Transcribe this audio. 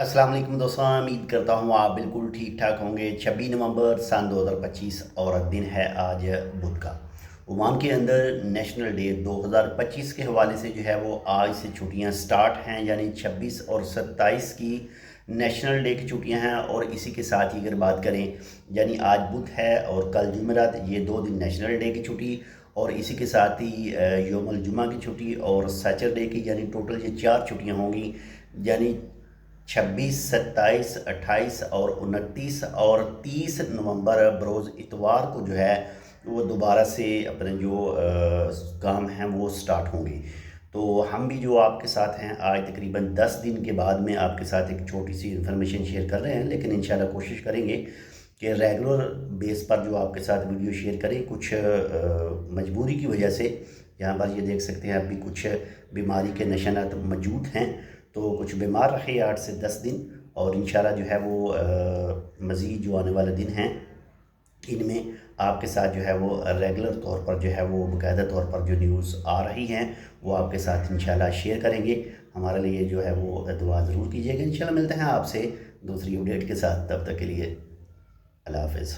अस्सलाम वालेकुम दोस्तों, उम्मीद करता हूँ आप बिल्कुल ठीक ठाक होंगे। 26 नवंबर सन 2025 और दिन है आज बुध का। ओमान के अंदर नेशनल डे 2025 के हवाले से जो है वो आज से छुट्टियां स्टार्ट हैं, यानी 26 और 27 की नेशनल डे की छुट्टियां हैं। और इसी के साथ ही अगर बात करें, यानी आज बुध है और कल जुमेरात, ये 2 दिन नेशनल डे की छुट्टी, और इसी के साथ ही यौमुल जुमा की छुट्टी और सैटरडे की, यानी टोटल ये 4 छुट्टियां होंगी। यानी 26, 27, 28 और 29 और 30 नवंबर बरोज़ इतवार को जो है वो दोबारा से अपने जो काम हैं वो स्टार्ट होंगे। तो हम भी जो आपके साथ हैं आज तकरीबन 10 दिन के बाद में आपके साथ एक छोटी सी इन्फॉर्मेशन शेयर कर रहे हैं, लेकिन इंशाल्लाह कोशिश करेंगे कि रेगुलर बेस पर जो आपके साथ वीडियो शेयर करें। कुछ मजबूरी की वजह से यहाँ पर ये देख सकते हैं अभी कुछ बीमारी के निशानात मौजूद हैं, तो कुछ बीमार रहे 8 से 10 दिन। और इंशाल्लाह जो है वो मज़ीद जो आने वाले दिन हैं इनमें आपके साथ जो है वो रेगुलर तौर पर जो है वो बाकायदा तौर पर जो न्यूज़ आ रही हैं वो आपके साथ इंशाल्लाह शेयर करेंगे। हमारे लिए जो है वो दुआ ज़रूर कीजिएगा। इंशाल्लाह मिलते हैं आपसे दूसरी अपडेट के साथ, तब तक के लिए अल्लाह हाफ़िज़।